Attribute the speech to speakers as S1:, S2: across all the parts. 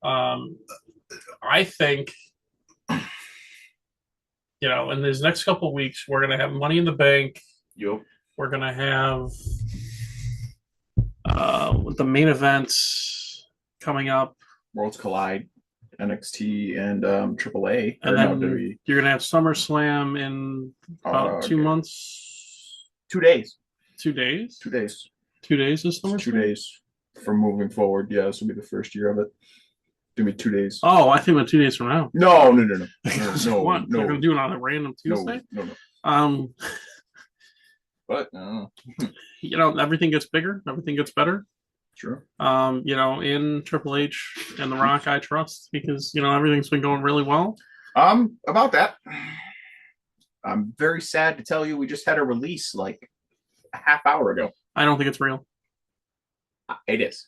S1: Um, I think, in these next couple of weeks, we're going to have Money in the Bank.
S2: Yup.
S1: We're going to have the main events coming up.
S2: Worlds Collide, NXT, and AAA.
S1: And
S2: Or no,
S1: then
S2: WWE.
S1: you're going to have SummerSlam in about two
S2: Okay.
S1: months,
S2: 2 days.
S1: 2 days.
S2: 2 days.
S1: 2 days is
S2: It's two
S1: SummerSlam?
S2: days from moving forward. Yeah, this will be the first year of it. Give me 2 days.
S1: Oh, I think about 2 days from now.
S2: No, no, no, no,
S1: What?
S2: no,
S1: They're going
S2: no,
S1: to do it on a random
S2: no,
S1: Tuesday?
S2: no, no.
S1: Um,
S2: But
S1: everything gets bigger, everything gets better.
S2: sure.
S1: In Triple H and The Rock, I trust because everything's been going really well.
S2: About that, I'm very sad to tell you we just had a release like a half hour ago.
S1: I don't think it's real.
S2: It is.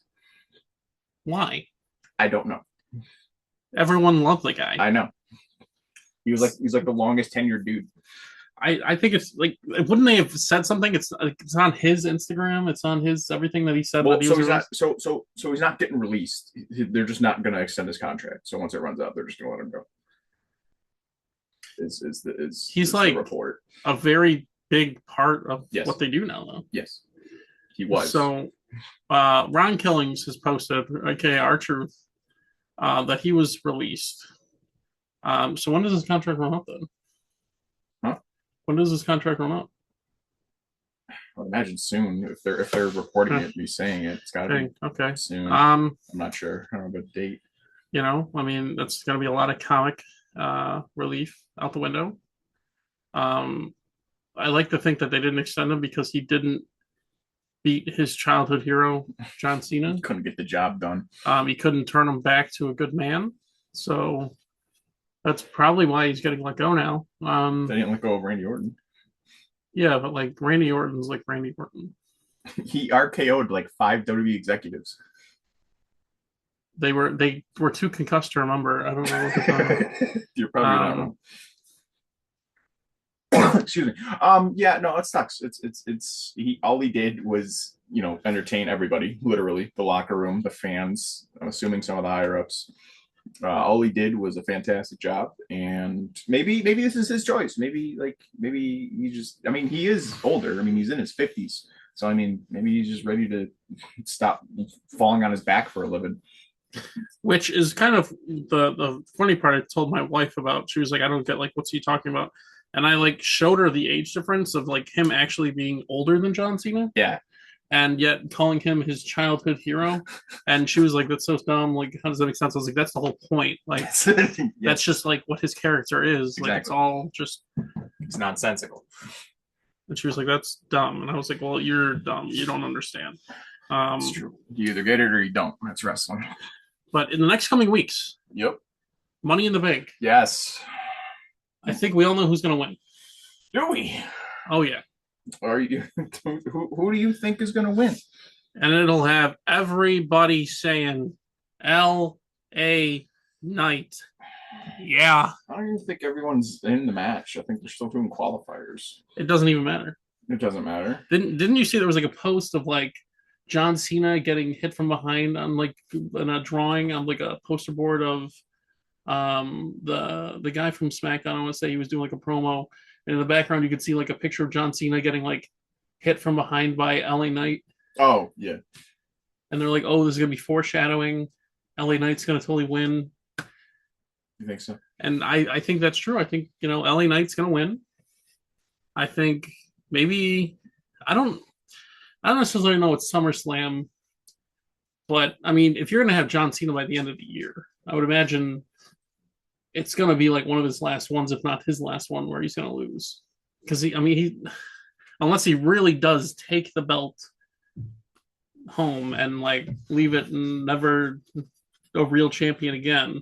S1: Why?
S2: I don't know.
S1: Everyone loved the guy.
S2: I know. He's like the longest tenured dude.
S1: I think it's like, wouldn't they have said something? It's on his Instagram. It's on his everything that he said
S2: Well,
S1: that he
S2: so
S1: was
S2: he's not
S1: released.
S2: so he's not getting released. They're just not going to extend his contract. So once it runs out, they're just going to let him go. Is
S1: He's
S2: the
S1: like
S2: report?
S1: a very big part of
S2: Yes,
S1: what they do now, though.
S2: yes, he was.
S1: So, Ron Killings has posted, okay, our truth, that he was released. So when does his contract run up then?
S2: Huh?
S1: When does his contract run up?
S2: I imagine soon. If they're reporting it, be saying it, it's got to be
S1: Okay.
S2: soon. I'm not sure. I don't know the date.
S1: I mean, that's going to be a lot of comic relief out the window. I like to think that they didn't extend him because he didn't beat his childhood hero, John Cena.
S2: Couldn't get the job done.
S1: He couldn't turn him back to a good man. So that's probably why he's getting let go now.
S2: They didn't let go of Randy Orton.
S1: Yeah, but like Randy Orton's like Randy Orton.
S2: He RKO'd like 5 WWE executives.
S1: They were too concussed to remember. I don't know what they're
S2: You're probably not wrong. Excuse me. Yeah, no, it sucks. He all he did was, entertain everybody, literally, the locker room, the fans, I'm assuming some of the higher ups. All he did was a fantastic job, and maybe this is his choice. Maybe he just, I mean, he is older. I mean, he's in his 50s. So I mean, maybe he's just ready to stop falling on his back for a living.
S1: Which is kind of the funny part. I told my wife about. She was like, I don't get, like, what's he talking about? And I like showed her the age difference of like him actually being older than John Cena.
S2: Yeah.
S1: And yet calling him his childhood hero. And she was like, that's so dumb. Like, how does that make sense? I was like, that's the whole point. Like,
S2: Yes.
S1: that's just like what his character is.
S2: Exactly.
S1: Like, it's all just,
S2: it's nonsensical.
S1: And she was like, that's dumb. And I was like, well, you're dumb. You don't understand.
S2: It's true. You either get it or you don't. That's wrestling.
S1: But in the next coming weeks,
S2: Yep.
S1: Money in the Bank.
S2: Yes.
S1: I think we all know who's going to win.
S2: Do we?
S1: Oh, yeah.
S2: Are you? Who do you think is going to win?
S1: And it'll have everybody saying L.A. Knight. Yeah.
S2: I don't even think everyone's in the match. I think they're still doing qualifiers.
S1: It doesn't even matter.
S2: It doesn't matter.
S1: Didn't you see there was like a post of like John Cena getting hit from behind on like in a drawing on like a poster board of the guy from SmackDown? I want to say he was doing like a promo, and in the background you could see like a picture of John Cena getting like hit from behind by LA Knight.
S2: Oh yeah.
S1: And they're like, oh, this is gonna be foreshadowing. LA Knight's gonna totally win.
S2: You think so?
S1: And I think that's true. I think LA Knight's gonna win. I think maybe I don't necessarily know it's SummerSlam, but I mean, if you're gonna have John Cena by the end of the year, I would imagine it's gonna be like one of his last ones, if not his last one, where he's gonna lose. Because he unless he really does take the belt home and like leave it and never a real champion again.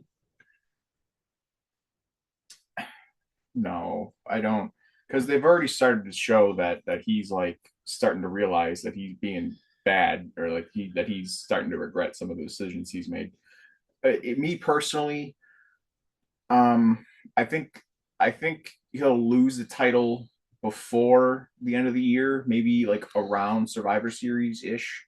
S2: No, I don't. Because they've already started to show that he's like starting to realize that he's being bad, or like he's starting to regret some of the decisions he's made. Me personally, I think he'll lose the title before the end of the year, maybe like around Survivor Series ish,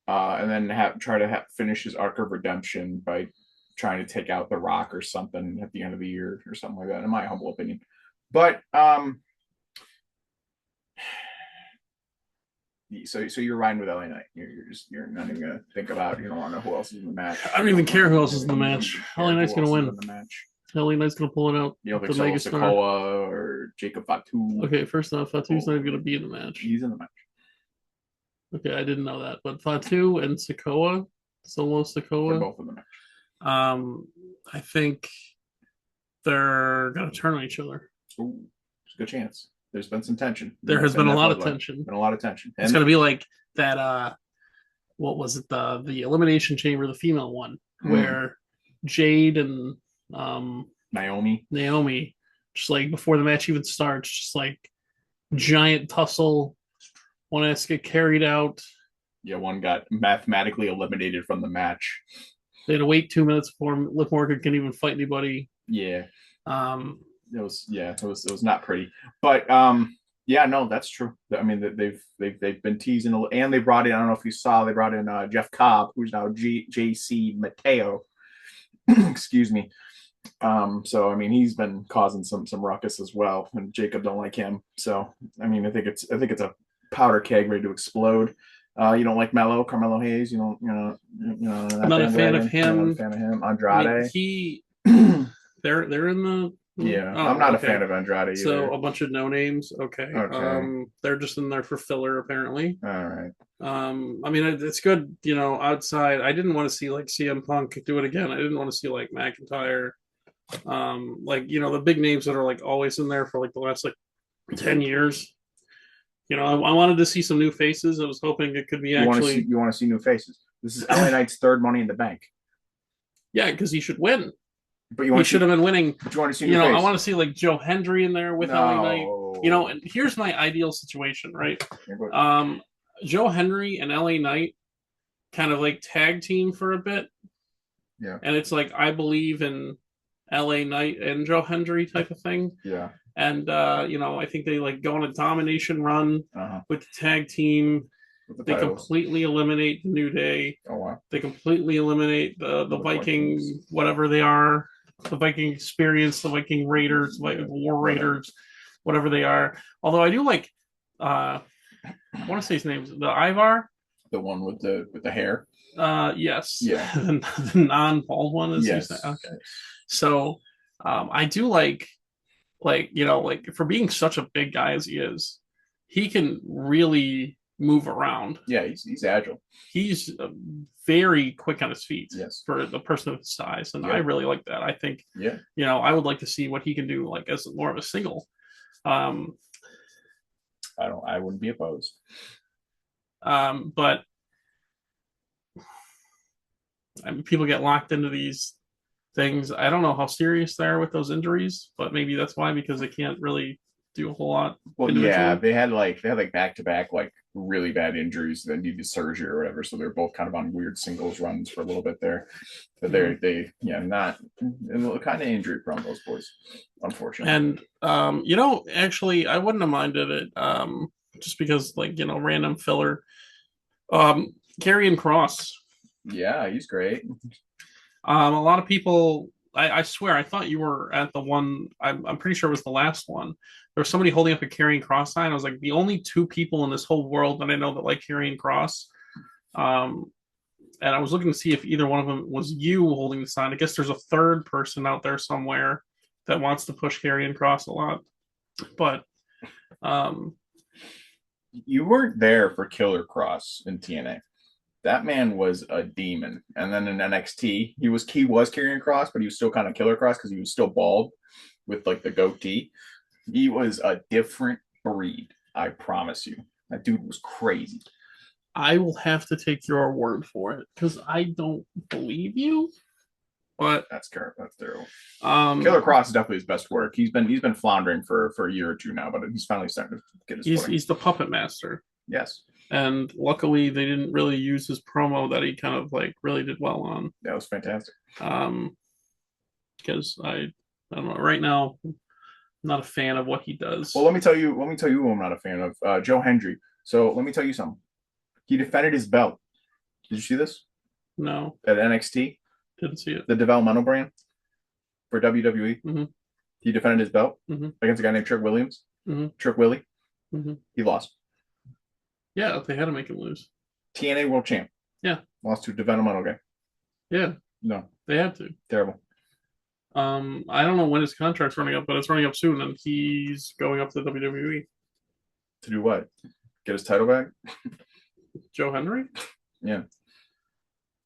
S2: and then try to finish his arc of redemption by trying to take out The Rock or something at the end of the year or something like that, in my humble opinion. But so you're riding with LA Knight. You're not even gonna think about. You don't want to know who else is in the match.
S1: I don't even care who else is in the match. LA Knight's gonna win.
S2: In the match.
S1: LA Knight's gonna pull it out.
S2: You don't think so? Sikoa or Jacob Fatu?
S1: Okay, first off, Fatu's not even gonna be in the match.
S2: He's in the match.
S1: Okay, I didn't know that, but Fatu and Sikoa, Solo Sikoa,
S2: they're both in the match.
S1: I think they're gonna turn on each other.
S2: Ooh, there's a good chance. There's been some tension.
S1: There has been a lot of tension.
S2: Been a lot of tension.
S1: It's gonna be like that. What was it? The Elimination Chamber, the female one, where Jade and Naomi, just like before the match even starts, just like giant tussle. One has to get carried out.
S2: Yeah, one got mathematically eliminated from the match.
S1: They had to wait 2 minutes before Liv Morgan can even fight anybody.
S2: Yeah. It was not pretty. But yeah, no, that's true. I mean, they've been teasing, and they brought in, I don't know if you saw, they brought in Jeff Cobb, who's now JC Mateo. Excuse me. So I mean, he's been causing some ruckus as well, and Jacob don't like him. So I mean, I think it's a powder keg ready to explode. You don't like Carmelo Hayes. You know.
S1: I'm not a fan of him.
S2: Not a fan of him. Andrade.
S1: They're in the.
S2: Yeah, I'm not a fan of Andrade either.
S1: So a bunch of no names. Okay. They're just in there for filler, apparently.
S2: All right.
S1: I mean, it's good. Outside, I didn't want to see like CM Punk do it again. I didn't want to see like McIntyre. The big names that are like always in there for like the last like 10 years. I wanted to see some new faces. I was hoping it could be
S2: you want to see new faces. This is LA Knight's third Money in the Bank.
S1: Yeah, because he should win.
S2: But
S1: he should have been winning.
S2: But you want to see new faces.
S1: I want to see like Joe Hendry in there with LA Knight. And here's my ideal situation, right? Joe Hendry and LA Knight kind of like tag team for a bit.
S2: Yeah.
S1: And it's like, I believe in LA Knight and Joe Hendry type of thing.
S2: Yeah.
S1: And I think they like go on a domination run with the tag team. They completely eliminate the New Day.
S2: Oh wow!
S1: They completely eliminate the Viking, whatever they are, the Viking Experience, the Viking Raiders, War Raiders, whatever they are. Although I do like, I want to say his name, the Ivar,
S2: the one with the hair.
S1: Yes.
S2: Yeah.
S1: the non-bald one is.
S2: Yes.
S1: Okay. So, I do like for being such a big guy as he is, he can really move around.
S2: Yeah, he's agile.
S1: He's very quick on his feet.
S2: Yes.
S1: For the person of his size, and I really like that. I think.
S2: Yeah.
S1: I would like to see what he can do, like as more of a single.
S2: I wouldn't be opposed.
S1: But people get locked into these things. I don't know how serious they are with those injuries, but maybe that's why, because they can't really do a whole lot.
S2: Well, yeah, they had back to back like really bad injuries that needed surgery or whatever. So they're both kind of on weird singles runs for a little bit there. But they not kind of injury prone, those boys, unfortunately.
S1: And actually, I wouldn't have minded it. Just because random filler. Karrion Kross.
S2: Yeah, he's great.
S1: A lot of people. I swear, I thought you were at the one. I'm pretty sure it was the last one. There was somebody holding up a Karrion Kross sign. I was like, the only two people in this whole world that I know that like Karrion Kross. And I was looking to see if either one of them was you holding the sign. I guess there's a third person out there somewhere that wants to push Karrion Kross a lot. But
S2: you weren't there for Killer Kross in TNA. That man was a demon. And then in NXT, he was Karrion Kross, but he was still kind of Killer Kross because he was still bald with like the goatee. He was a different breed, I promise you. That dude was crazy.
S1: I will have to take your word for it because I don't believe you. But
S2: that's terrible. Killer Kross is definitely his best work. He's been floundering for a year or two now, but he's finally starting to get his footing.
S1: He's the puppet master.
S2: Yes.
S1: And luckily, they didn't really use his promo that he kind of like really did well on.
S2: That was fantastic.
S1: Because I don't know. Right now, I'm not a fan of what he does.
S2: Well, let me tell you who I'm not a fan of. Joe Hendry. So let me tell you something. He defended his belt. Did you see this?
S1: No.
S2: At NXT.
S1: Didn't see it.
S2: The developmental brand for WWE.
S1: Mm-hmm.
S2: He defended his belt
S1: Mm-hmm.
S2: against a guy named Trick Williams.
S1: Mm-hmm.
S2: Trick Willie.
S1: Mm-hmm.
S2: He lost.
S1: Yeah, they had to make him lose.
S2: TNA World Champ.
S1: Yeah.
S2: Lost to a developmental guy.
S1: Yeah.
S2: No.
S1: They had to.
S2: Terrible.
S1: I don't know when his contract's running up, but it's running up soon, and he's going up to WWE.
S2: To do what? Get his title back?
S1: Joe Henry?
S2: Yeah.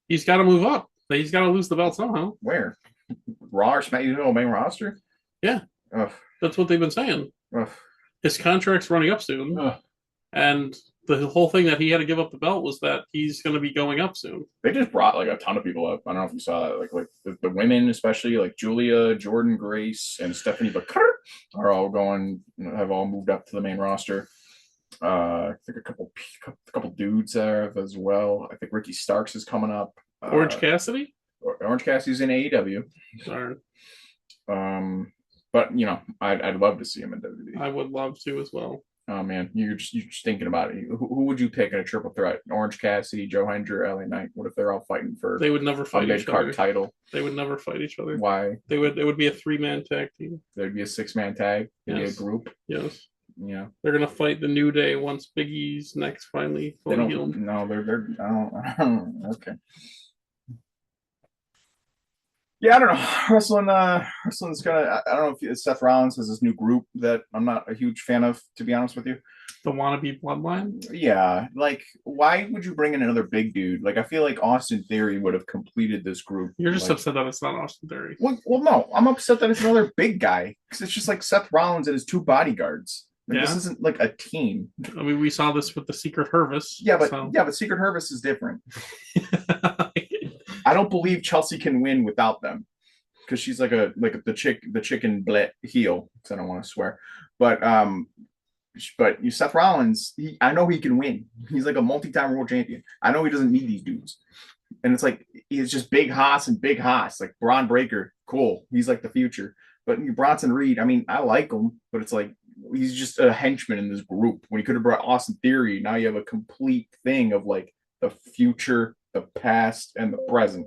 S1: He's got to move up. He's got to lose the belt somehow.
S2: Where? Raw or SmackDown main roster?
S1: Yeah.
S2: Ugh.
S1: That's what they've been saying.
S2: Ugh.
S1: His contract's running up soon.
S2: Ugh.
S1: And the whole thing that he had to give up the belt was that he's going to be going up soon.
S2: They just brought like a ton of people up. I don't know if you saw that. Like the women, especially like Julia, Jordan Grace, and Stephanie Baker are all going, have all moved up to the main roster. I think a couple dudes there as well. I think Ricky Starks is coming up.
S1: Orange Cassidy?
S2: Orange Cassidy's in AEW.
S1: Darn.
S2: But I'd love to see him in WWE.
S1: I would love to as well.
S2: Oh man, you're just thinking about it. Who would you pick in a triple threat? Orange Cassidy, Joe Hendry, LA Knight. What if they're all fighting for?
S1: They would never fight each other.
S2: Title.
S1: They would never fight each other.
S2: Why?
S1: It would be a 3-man tag team.
S2: There'd be a 6-man tag. There'd be a group.
S1: Yes.
S2: Yeah.
S1: They're gonna fight the New Day once Big E's next finally fully healed.
S2: No, they're. I don't. Okay. Yeah, I don't know. Wrestling's gonna. I don't know if Seth Rollins has this new group that I'm not a huge fan of, to be honest with you.
S1: The wannabe bloodline.
S2: Yeah, like why would you bring in another big dude? Like I feel like Austin Theory would have completed this group.
S1: You're just
S2: like,
S1: upset that it's not Austin Theory.
S2: Well, no, I'm upset that it's another big guy because it's just like Seth Rollins and his 2 bodyguards. Like, This isn't like a team.
S1: I mean, we saw this with the Secret Hervis.
S2: Yeah, but Secret Hervis is different. I don't believe Chelsea can win without them because she's like the chicken heel. Because I don't want to swear, but Seth Rollins, I know he can win. He's like a multi-time world champion. I know he doesn't need these dudes, and it's like he's just big Haas and big Haas. Like Braun Breaker, cool. He's like the future. But Bronson Reed, I mean, I like him, but it's like he's just a henchman in this group. When he could have brought Austin Theory, now you have a complete thing of like the future, the past, and the present.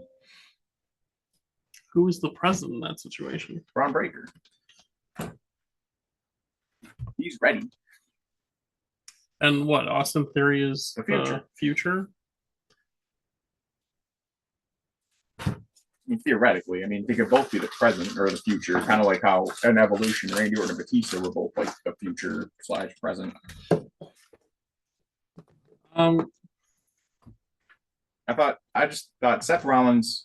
S1: Who is the present in that situation?
S2: Braun Breaker. He's ready.
S1: And what? Austin Theory is
S2: the
S1: future?
S2: I mean, theoretically, they could both be the present or the future, kind of like how in Evolution, Randy Orton and Batista were both like the future / present. I just thought Seth Rollins,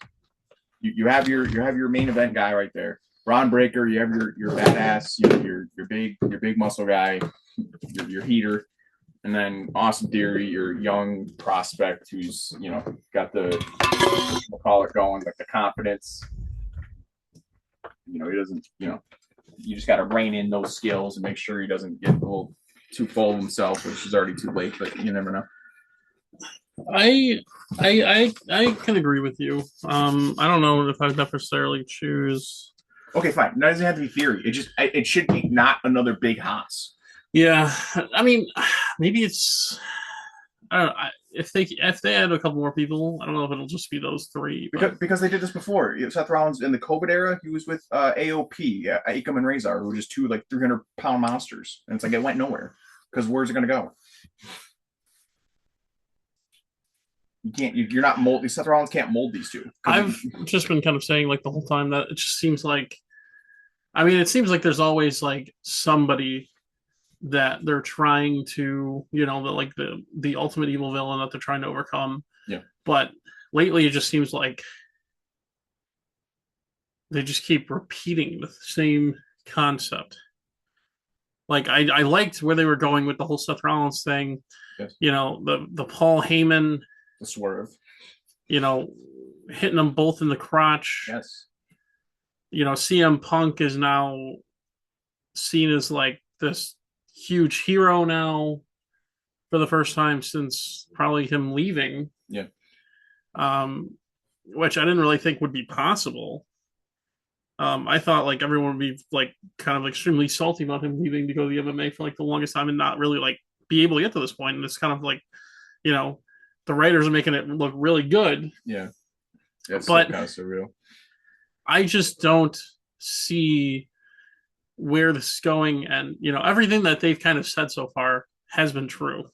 S2: you have your main event guy right there. Braun Breaker, you have your badass, your big muscle guy, your heater, and then Austin Theory, your young prospect who's got the we'll call it going, like the confidence. He doesn't. You just got to rein in those skills and make sure he doesn't get a little too full of himself, which is already too late. But you never know.
S1: I can agree with you. I don't know if I'd necessarily choose.
S2: Okay, fine. It doesn't have to be Theory. It should be not another big Haas.
S1: Yeah, I mean, maybe it's. I don't know. If they add a couple more people, I don't know if it'll just be those 3.
S2: Because they did this before. Seth Rollins in the COVID era, he was with AOP, Akam and Razor, who were just 2 like 300-pound monsters, and it's like it went nowhere because where's it going to go? You can't. You're not molding. Seth Rollins can't mold these 2.
S1: I've just been kind of saying like the whole time that it just seems like. I mean, it seems like there's always like somebody that they're trying to, the ultimate evil villain that they're trying to overcome.
S2: Yeah.
S1: But lately, it just seems like they just keep repeating the same concept. Like I liked where they were going with the whole Seth Rollins thing.
S2: Yes.
S1: The Paul Heyman,
S2: the swerve.
S1: Hitting them both in the crotch.
S2: Yes.
S1: CM Punk is now seen as like this huge hero now for the first time since probably him leaving.
S2: Yeah.
S1: Which I didn't really think would be possible. I thought like everyone would be like kind of extremely salty about him leaving to go to the MMA for like the longest time and not really like be able to get to this point. And it's kind of like, the writers are making it look really good.
S2: Yeah. That's still
S1: But
S2: kind of surreal.
S1: I just don't see where this is going. And, everything that they've kind of said so far has been true.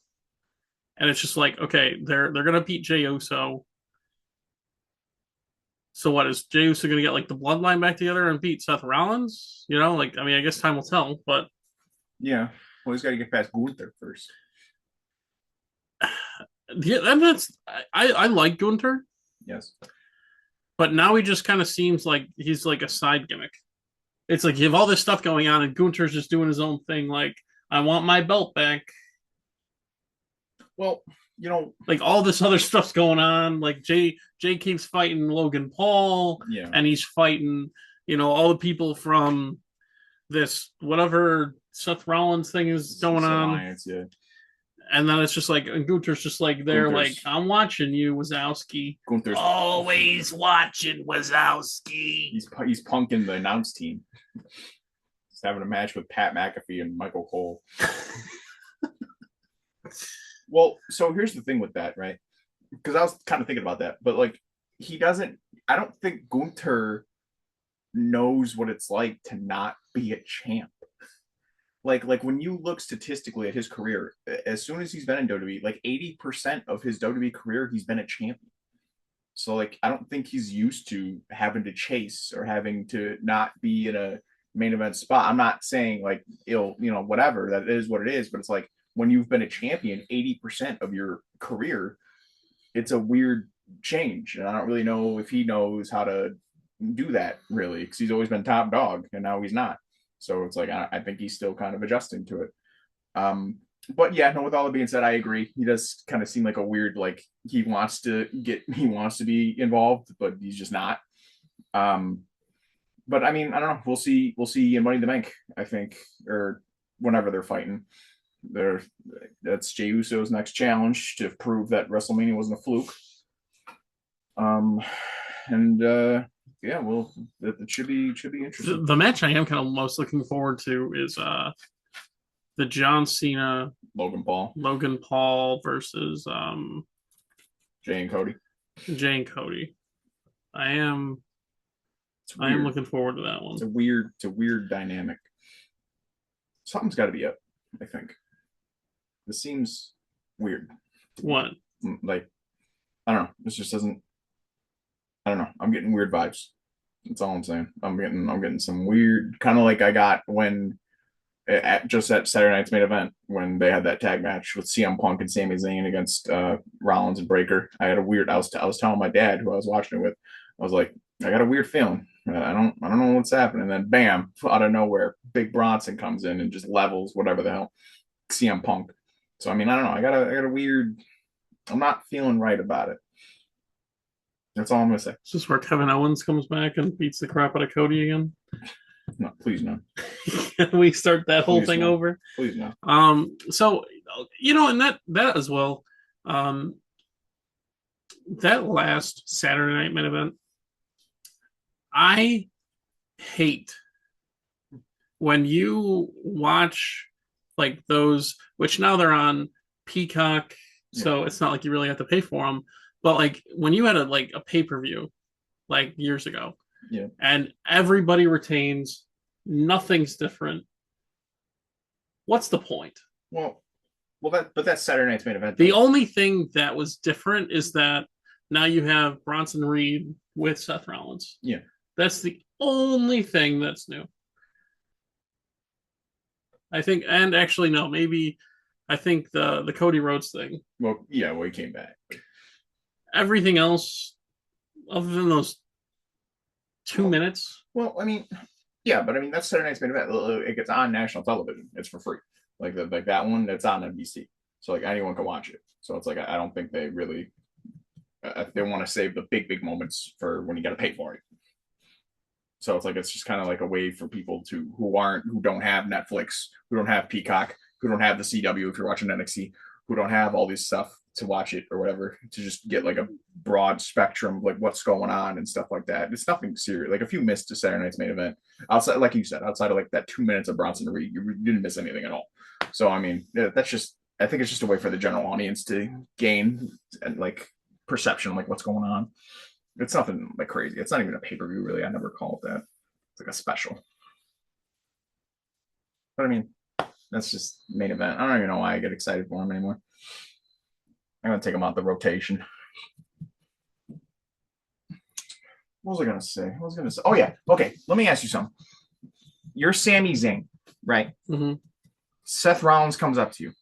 S1: And it's just like, okay, they're gonna beat Jey Uso. So what is Jey Uso gonna get like the bloodline back together and beat Seth Rollins? I guess time will tell. But
S2: Yeah. Well, he's got to get past Gunther first.
S1: yeah, and I like Gunter,
S2: Yes.
S1: but now he just kind of seems like he's like a side gimmick. It's like you have all this stuff going on, and Gunter's just doing his own thing. Like, I want my belt back.
S2: Well,
S1: Like all this other stuff's going on. Like Jay keeps fighting Logan Paul,
S2: yeah.
S1: and he's fighting, all the people from this whatever Seth Rollins thing is going on.
S2: Alliance, yeah.
S1: And then it's just like, and Gunter's just like, they're like,
S2: Gunther's,
S1: I'm watching you, Wazowski.
S2: Gunther's
S1: Always watching Wazowski.
S2: He's punking the announce team. He's having a match with Pat McAfee and Michael Cole. Well, so here's the thing with that, right? Because I was kind of thinking about that, but like he doesn't. I don't think Gunther knows what it's like to not be a champ. Like when you look statistically at his career, as soon as he's been in WWE, like 80% of his WWE career, he's been a champion. So like I don't think he's used to having to chase or having to not be in a main event spot. I'm not saying like whatever, that is what it is, but it's like when you've been a champion 80% of your career, it's a weird change. And I don't really know if he knows how to do that really, because he's always been top dog and now he's not. So it's like I think he's still kind of adjusting to it. But yeah, no, with all that being said, I agree. He does kind of seem like a weird, like he wants to be involved, but he's just not. But I mean, I don't know. We'll see in Money in the Bank, I think, or whenever they're fighting. That's Jey Uso's next challenge to prove that WrestleMania wasn't a fluke. And yeah, well, it should be interesting.
S1: The match I am kind of most looking forward to is the John Cena
S2: Logan
S1: Paul versus
S2: Jay and Cody.
S1: I am looking forward to that one.
S2: It's a weird dynamic. Something's got to be up, I think. This seems weird.
S1: What?
S2: Like, I don't know. This just doesn't. I don't know. I'm getting weird vibes. That's all I'm saying. I'm getting some weird, kind of like I got when just at Saturday night's main event when they had that tag match with CM Punk and Sami Zayn against Rollins and Breaker. I had a weird. I was telling my dad who I was watching it with. I was like, I got a weird feeling. I don't know what's happening. And then bam, out of nowhere, Big Bronson comes in and just levels whatever the hell CM Punk. So I mean, I don't know. I got a weird. I'm not feeling right about it. That's all I'm gonna say.
S1: Is this where Kevin Owens comes back and beats the crap out of Cody again?
S2: No, please no.
S1: Can we start that whole thing
S2: no.
S1: over?
S2: Please no.
S1: So and that as well. That last Saturday night main event, I hate when you watch like those, which now they're on Peacock, so it's not like you really have to pay for them. But like when you had a pay-per-view like years ago, and everybody retains, nothing's different. What's the point?
S2: Well, that's Saturday night's main event.
S1: The only thing that was different is that now you have Bronson Reed with Seth Rollins.
S2: Yeah.
S1: That's the only thing that's new. I think, and actually, no, maybe I think the Cody Rhodes thing.
S2: Well, yeah, he came back.
S1: Everything else, other than those 2 minutes.
S2: Well, I mean, yeah, but I mean, that's Saturday night's main event. It gets on national television. It's for free. Like that one, that's on NBC. So like anyone can watch it. So it's like I don't think they really they want to save the big moments for when you got to pay for it. So it's like it's just kind of like a way for people who don't have Netflix, who don't have Peacock, who don't have the CW if you're watching NXT, who don't have all this stuff to watch it or whatever, to just get like a broad spectrum of like what's going on and stuff like that. It's nothing serious. Like if you missed a Saturday night's main event, outside, like you said, outside of like that 2 minutes of Bronson Reed, you didn't miss anything at all. So I mean, that's just, I think it's just a way for the general audience to gain and like perception, like what's going on. It's nothing like crazy. It's not even a pay per view, really. I never call it that. It's like a special. But I mean, that's just main event. I don't even know why I get excited for him anymore. I'm gonna take him out the rotation. What was I gonna say? What was I gonna say? Oh yeah. Okay. Let me ask you something. You're Sami Zayn, right?
S1: Mm-hmm.
S2: Seth Rollins comes up to you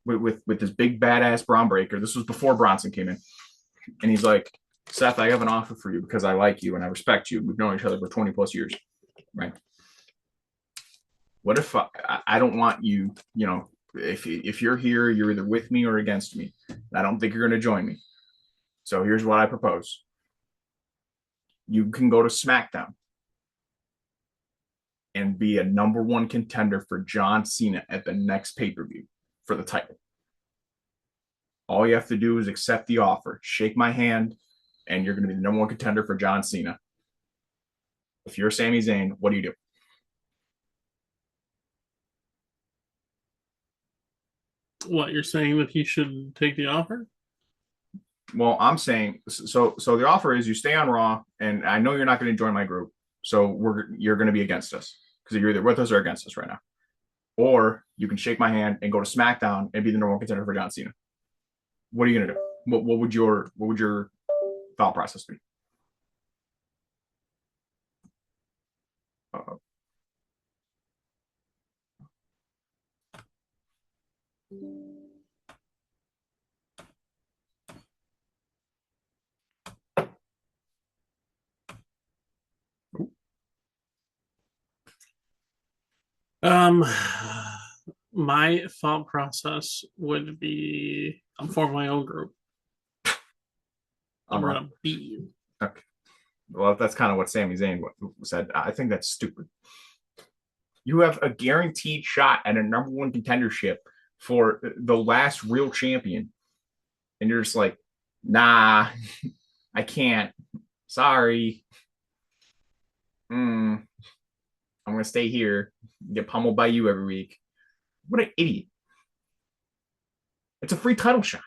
S2: with this big badass Braun breaker. This was before Bronson came in, and he's like, Seth, I have an offer for you because I like you and I respect you. We've known each other for 20 plus years, right? What if I don't want you? You know, if you're here, you're either with me or against me. I don't think you're going to join me. So here's what I propose. You can go to SmackDown and be a number one contender for John Cena at the next pay-per-view for the title. All you have to do is accept the offer, shake my hand, and you're going to be the number one contender for John Cena. If you're Sami Zayn, what do you do?
S1: What you're saying that he should take the offer?
S2: Well, I'm saying so. So the offer is you stay on Raw, and I know you're not going to join my group, so you're going to be against us because you're either with us or against us right now. Or you can shake my hand and go to SmackDown and be the number one contender for John Cena. What are you going to do? What would your thought process be? Uh,
S1: Um, my thought process would be I'm forming my own group and
S2: on
S1: we're
S2: Raw.
S1: gonna beat you.
S2: Okay. Well, that's kind of what Sami Zayn said. I think that's stupid. You have a guaranteed shot at a number one contendership for the last real champion, and you're just like, nah, I can't. Sorry. I'm gonna stay here, get pummeled by you every week. What an idiot! It's a free title shot.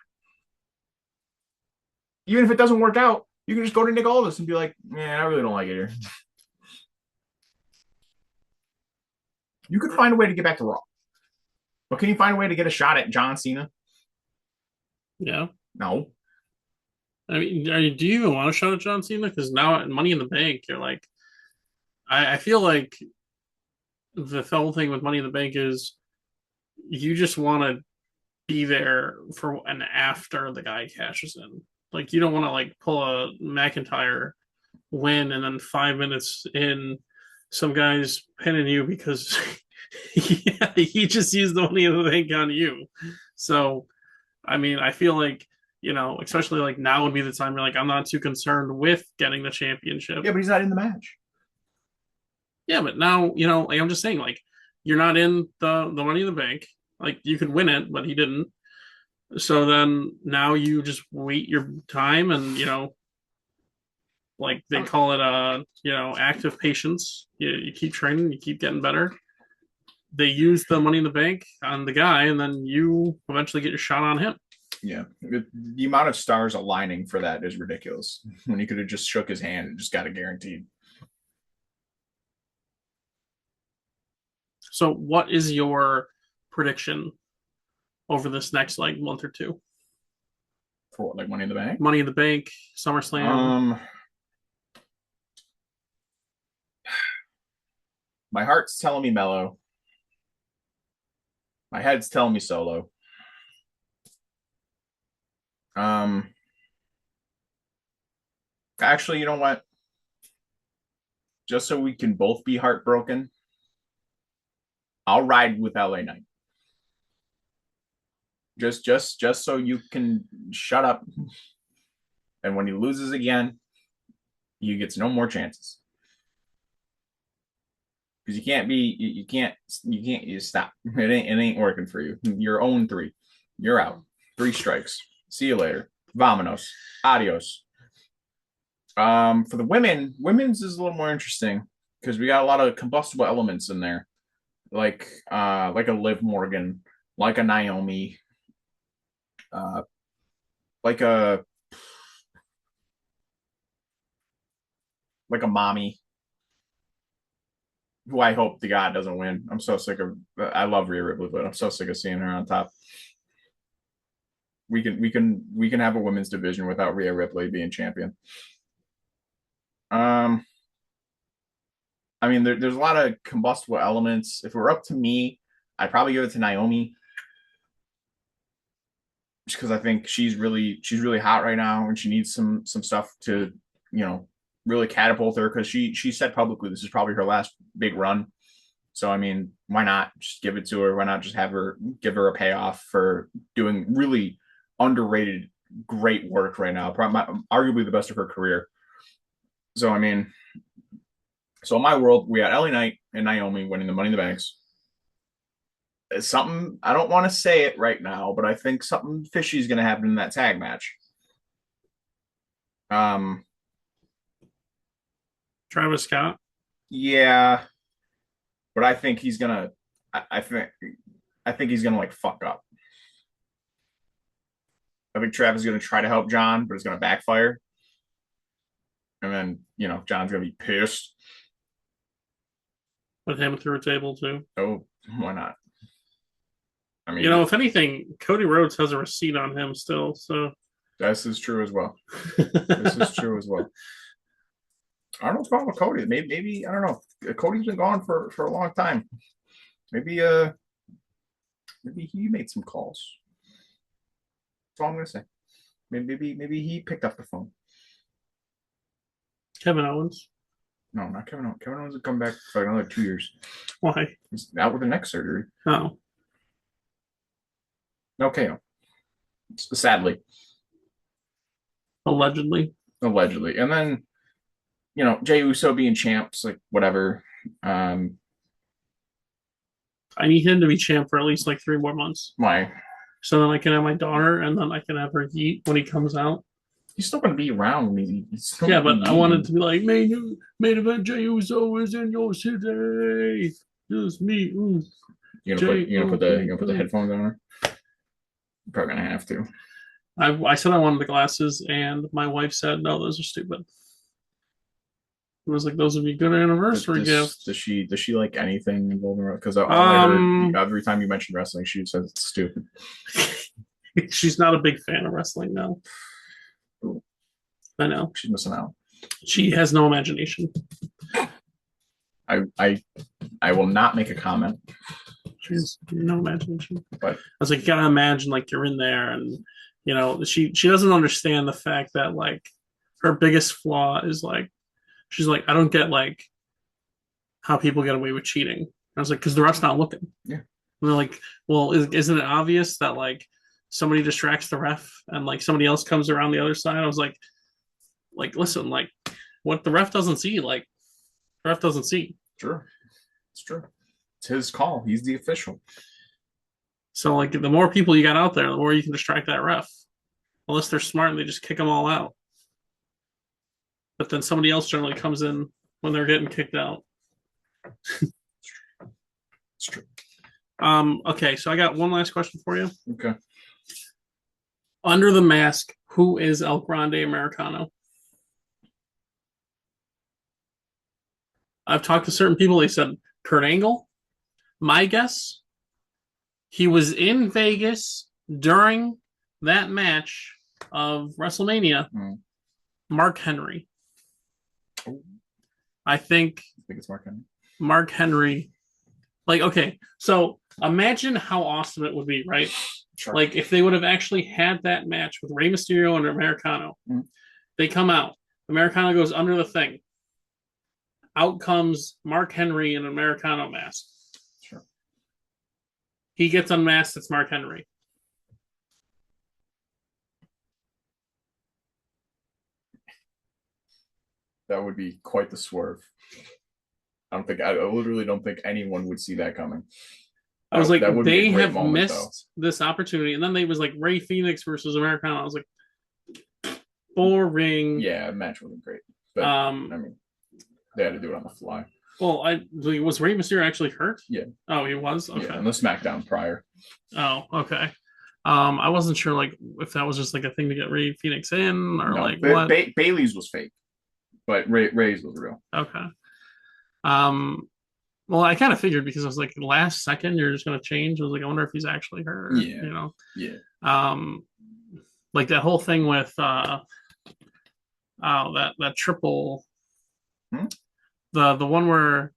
S2: Even if it doesn't work out, you can just go to Nick Aldis and be like, "Yeah, I really don't like it here." You could find a way to get back to Raw, but can you find a way to get a shot at John Cena?
S1: Yeah.
S2: No.
S1: I mean, do you even want to shot at John Cena? Because now at Money in the Bank, you're like, I feel like the whole thing with Money in the Bank is you just want to be there for an after the guy cashes in. Like you don't want to like pull a McIntyre win and then 5 minutes in, some guy's pinning you because he just used the Money in the Bank on you. So I mean, I feel like especially like now would be the time where like I'm not too concerned with getting the championship.
S2: Yeah, but he's not in the match.
S1: Yeah, but now like I'm just saying, like you're not in the Money in the Bank. Like you could win it, but he didn't. So then now you just wait your time, and like they call it active patience. You keep training, you keep getting better. They use the Money in the Bank on the guy, and then you eventually get your shot on him.
S2: Yeah, the amount of stars aligning for that is ridiculous. When you could have just shook his hand and just got it guaranteed.
S1: So, what is your prediction over this next like month or two?
S2: For what, like Money in the Bank?
S1: Money in the Bank, SummerSlam.
S2: My heart's telling me Mellow. My head's telling me Solo. Actually, you know what? Just so we can both be heartbroken, I'll ride with LA Knight. Just so you can shut up. And when he loses again, he gets no more chances. Because you stop. It ain't working for you. You're 0-3. You're out. 3 strikes. See you later. Vamonos. Adios. For the women's is a little more interesting because we got a lot of combustible elements in there, like a Liv Morgan, like a Naomi, like a like a mommy who I hope the God doesn't win. I'm so sick of. I love Rhea Ripley, but I'm so sick of seeing her on top. We can have a women's division without Rhea Ripley being champion. Um, I mean, there's a lot of combustible elements. If it were up to me, I'd probably give it to Naomi, just because I think she's really hot right now, and she needs some stuff to really catapult her. Because she said publicly this is probably her last big run. So I mean, why not just give it to her? Why not just give her a payoff for doing really underrated, great work right now? Probably, arguably the best of her career. So I mean, so in my world, we got LA Knight and Naomi winning the Money in the Banks. It's something I don't want to say it right now, but I think something fishy is going to happen in that tag match. Um,
S1: Travis Scott.
S2: yeah, but I think he's gonna. I think he's gonna like fuck up. I think Travis is gonna try to help John, but it's gonna backfire. And then John's gonna be pissed.
S1: With him through a table too.
S2: Oh, why not? I mean,
S1: if anything, Cody Rhodes has a receipt on him still. So
S2: this is true as well. This is true as well. I don't know what's going on with Cody. Maybe I don't know. Cody's been gone for a long time. Maybe he made some calls. That's all I'm gonna say. Maybe he picked up the phone.
S1: Kevin Owens.
S2: No, not Kevin Owens. Kevin Owens will come back for like another 2 years.
S1: Why?
S2: He's out with the neck surgery.
S1: Oh.
S2: Okay. Sadly.
S1: Allegedly.
S2: And then, Jey Uso being champs, like whatever.
S1: I need him to be champ for at least like 3 more months.
S2: Why?
S1: So then I can have my daughter, and then I can have her eat when he comes out.
S2: He's still going to be around.
S1: Yeah, but I wanted to be like, main event Jey Uso is in your city. Just me. Ooh.
S2: You're gonna put the headphones on her? You're probably gonna have to.
S1: I said I wanted the glasses, and my wife said, no, those are stupid. It was like, those would be good anniversary gifts.
S2: Does she like anything involving it? Because I heard every time you mention wrestling, she says it's stupid.
S1: She's not a big fan of wrestling now. I know.
S2: She's missing out.
S1: She has no imagination.
S2: I will not make a comment.
S1: She has no imagination.
S2: But
S1: I was like, you gotta imagine like you're in there, and she doesn't understand the fact that like her biggest flaw is like she's like, I don't get like how people get away with cheating. I was like, because the ref's not looking.
S2: Yeah.
S1: And they're like, well, isn't it obvious that like somebody distracts the ref and like somebody else comes around the other side? I was like listen, like what the ref doesn't see, like the ref doesn't see.
S2: Sure. It's true. It's his call. He's the official.
S1: So like the more people you got out there, the more you can distract that ref. Unless they're smart and they just kick them all out. But then somebody else generally comes in when they're getting kicked out.
S2: It's true.
S1: Okay, so I got one last question for you.
S2: Okay.
S1: Under the mask, who is El Grande Americano? I've talked to certain people. They said Kurt Angle. My guess, he was in Vegas during that match of WrestleMania. Mark Henry. I think
S2: it's Mark Henry.
S1: Mark Henry. Like, okay, so imagine how awesome it would be, right?
S2: Sure.
S1: Like if they would have actually had that match with Rey Mysterio and Americano. They come out. Americano goes under the thing. Out comes Mark Henry in an Americano mask.
S2: Sure.
S1: He gets unmasked. It's Mark Henry.
S2: That would be quite the swerve. I literally don't think anyone would see that coming.
S1: I was like, they have missed this opportunity. And then they was like Ray Phoenix versus Americano. I was like, boring.
S2: Yeah, the match wasn't great. But I mean, they had to do it on the fly.
S1: Well, was Rey Mysterio actually hurt?
S2: Yeah.
S1: Oh, he was? Okay.
S2: Yeah, on the SmackDown prior.
S1: Oh, okay. I wasn't sure like if that was just like a thing to get Ray Phoenix in or what.
S2: Bailey's was fake. but Ray's was real.
S1: Okay. Um, well, I kind of figured because I was like, last second you're just gonna change. I was like, I wonder if he's actually her.
S2: Yeah, yeah.
S1: Um, like that whole thing with oh that triple,
S2: Hmm?
S1: the one where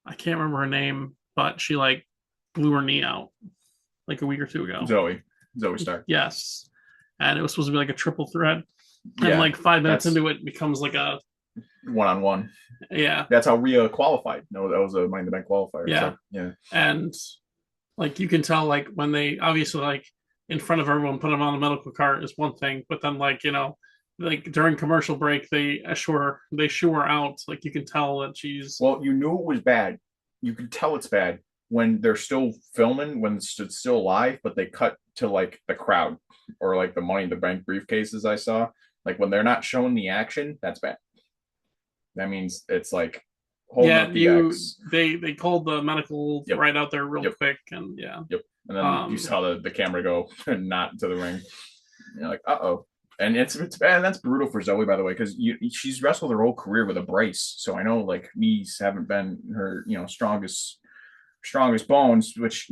S1: I can't remember her name, but she like blew her knee out like a week or two ago.
S2: Zoe Stark.
S1: Yes, and it was supposed to be like a triple threat, and
S2: Yeah,
S1: like 5 minutes
S2: that's
S1: into it becomes like a
S2: one-on-one.
S1: yeah,
S2: That's how Rhea qualified. No, that was a Money in the Bank qualifier.
S1: yeah,
S2: So yeah.
S1: and like you can tell like when they obviously like in front of everyone put him on the medical cart is one thing, but then like like during commercial break they shoo her out. Like you can tell that she's
S2: Well, you knew it was bad. You could tell it's bad when they're still filming, when it's still live, but they cut to like the crowd or like the Money in the Bank briefcases I saw. Like when they're not showing the action, that's bad. That means it's like holding
S1: yeah
S2: up the
S1: you
S2: X.
S1: they called the medical
S2: Yep.
S1: right out there real
S2: Yep.
S1: quick and yeah.
S2: Yep. And then you saw the camera go and not to the ring. You're like, uh-oh. And it's bad. That's brutal for Zoe, by the way, because she's wrestled her whole career with a brace. So I know like knees haven't been her, strongest bones, which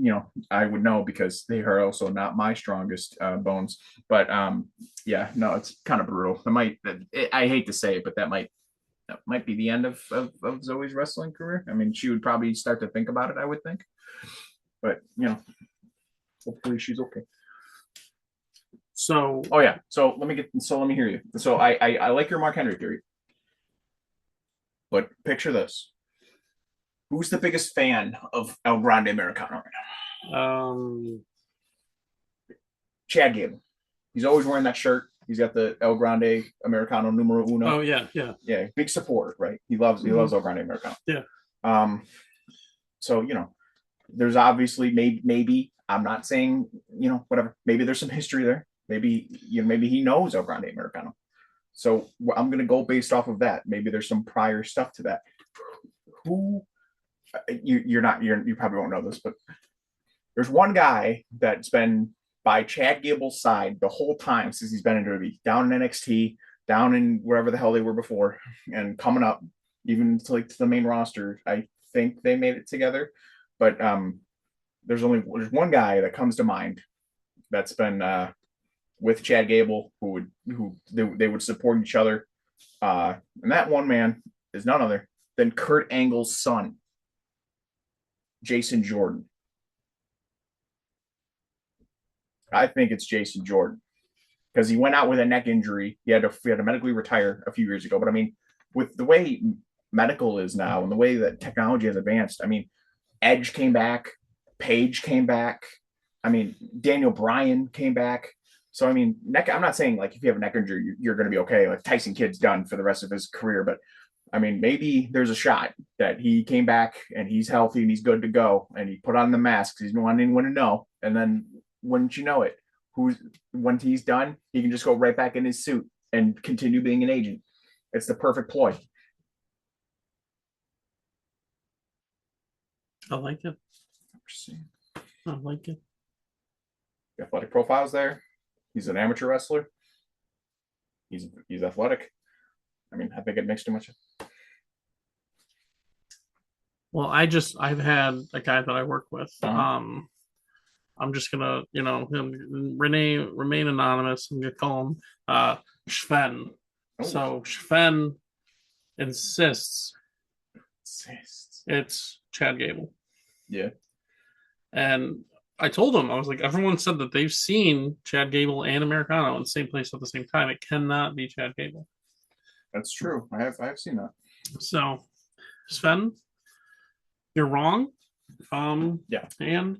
S2: I would know because they are also not my strongest bones. But yeah, no, it's kind of brutal. I hate to say it, but that might be the end of Zoe's wrestling career. I mean, she would probably start to think about it, I would think. But hopefully she's okay.
S1: So
S2: oh yeah, so let me hear you. So I like your Mark Henry theory, but picture this: who's the biggest fan of El Grande Americano right now? Chad Gable. He's always wearing that shirt. He's got the El Grande Americano numero uno.
S1: oh yeah,
S2: big supporter, right? He loves El Grande Americano.
S1: Yeah.
S2: So there's obviously maybe I'm not saying whatever. Maybe there's some history there. Maybe he knows El Grande Americano. So I'm gonna go based off of that. Maybe there's some prior stuff to that. Who you probably won't know this, but there's one guy that's been by Chad Gable's side the whole time since he's been in WWE, down in NXT, down in wherever the hell they were before, and coming up even to the main roster. I think they made it together, but there's one guy that comes to mind that's been with Chad Gable who they would support each other, and that one man is none other than Kurt Angle's son, Jason Jordan. I think it's Jason Jordan because he went out with a neck injury. He had to medically retire a few years ago. But I mean, with the way medical is now and the way that technology has advanced, I mean, Edge came back, Paige came back. I mean, Daniel Bryan came back. So I mean, I'm not saying like if you have a neck injury, you're going to be okay. Like Tyson Kidd's done for the rest of his career, but I mean, maybe there's a shot that he came back and he's healthy and he's good to go, and he put on the mask. He's not wanting anyone to know, and then wouldn't you know it, when he's done, he can just go right back in his suit and continue being an agent. It's the perfect ploy.
S1: I like it. I like it.
S2: The athletic profile's there. He's an amateur wrestler. He's athletic. I mean, I think it makes too much.
S1: Well, I've had a guy that I work with. I'm just gonna, remain anonymous. I'm gonna call him Sven.
S2: Oh.
S1: So Sven insists it's Chad Gable.
S2: Yeah.
S1: And I told him, I was like, everyone said that they've seen Chad Gable and Americano in the same place at the same time. It cannot be Chad Gable.
S2: That's true. I have seen that.
S1: So Sven, you're wrong.
S2: Yeah.
S1: And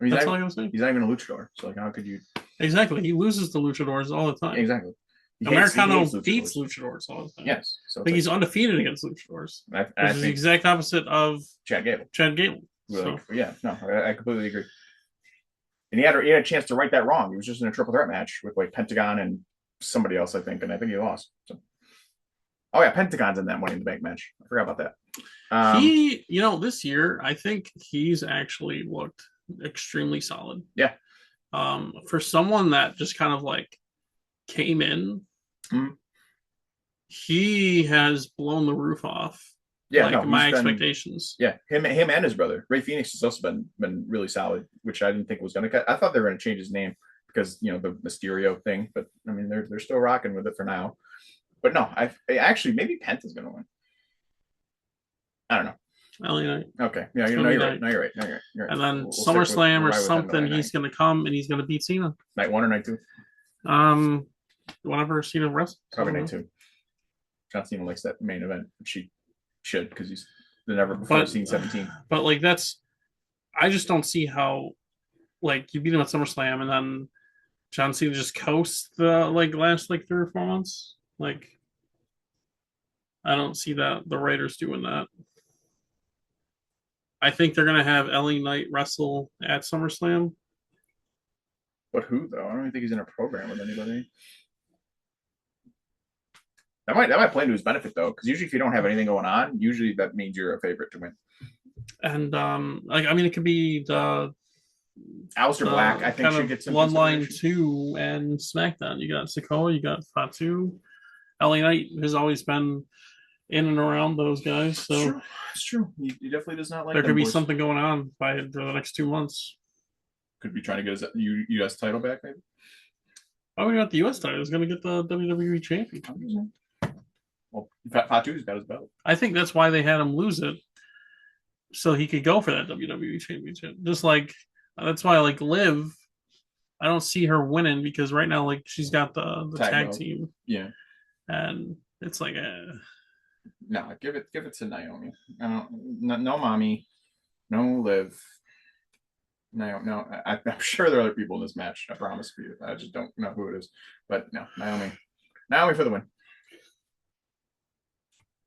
S2: I mean,
S1: that's all I was saying.
S2: He's not even a luchador. So like, how could you?
S1: Exactly. He loses to luchadors all the time.
S2: Exactly.
S1: Americano beats luchadors all the time.
S2: Yes. So
S1: I think he's undefeated against luchadors.
S2: I
S1: think the exact opposite of
S2: Chad Gable.
S1: So.
S2: Yeah, no, I completely agree. And he had a chance to right that wrong. He was just in a triple threat match with like Pentagon and somebody else, I think, and I think he lost. So. Oh yeah, Pentagon's in that Money in the Bank match. I forgot about that.
S1: He, this year, I think he's actually looked extremely solid.
S2: Yeah.
S1: For someone that just kind of like came in, he has blown the roof off,
S2: Yeah,
S1: like
S2: no, he's
S1: my
S2: been
S1: expectations.
S2: yeah, him and his brother. Ray Phoenix has also been really solid, which I didn't think was gonna cut. I thought they were gonna change his name because the Mysterio thing, but I mean they're still rocking with it for now. But no, I actually maybe Penta's gonna win. I don't know.
S1: LA Knight.
S2: Okay, yeah,
S1: It's
S2: you
S1: gonna
S2: know
S1: be
S2: you're right.
S1: night.
S2: No, you're right. No, you're right. You're right.
S1: And then
S2: We'll stick with
S1: SummerSlam
S2: we'll
S1: or
S2: ride with him
S1: something,
S2: night night.
S1: he's gonna come and he's gonna beat Cena.
S2: Night one or night two?
S1: Um, whenever Cena wrestles.
S2: Probably night two. John Cena likes that main event, which he should because he's the never before seen 17.
S1: But like that's, I just don't see how, like, you beat him at SummerSlam and then John Cena just coasts the like last like 3 or 4 months. Like, I don't see that the writers doing that. I think they're gonna have LA Knight wrestle at SummerSlam.
S2: But who though? I don't even think he's in a program with anybody. That might play to his benefit though, because usually if you don't have anything going on, usually that means you're a favorite to win.
S1: And like I mean, it could be
S2: Aleister Black, I think,
S1: kind
S2: should
S1: of
S2: get some
S1: Bloodline
S2: consideration.
S1: 2 and SmackDown. You got Sikoa, you got Fatu. LA Knight has always been in and around those guys,
S2: It's
S1: so
S2: true. It's true. He definitely does not like
S1: there
S2: them
S1: could be
S2: boys.
S1: something going on by for the next 2 months.
S2: Could be trying to get his U.S. title back, maybe.
S1: Oh, we got the US title. He's gonna get the WWE championship.
S2: Well, Fatu's got his belt.
S1: I think that's why they had him lose it, so he could go for that WWE championship. Just like that's why like Liv, I don't see her winning because right now like she's got the tag
S2: belt.
S1: team,
S2: Yeah.
S1: and it's like
S2: No, give it to Naomi. I don't. No, mommy. No, Liv. No. I'm sure there are other people in this match. I promise for you. I just don't know who it is. But no, Naomi. Naomi for the win.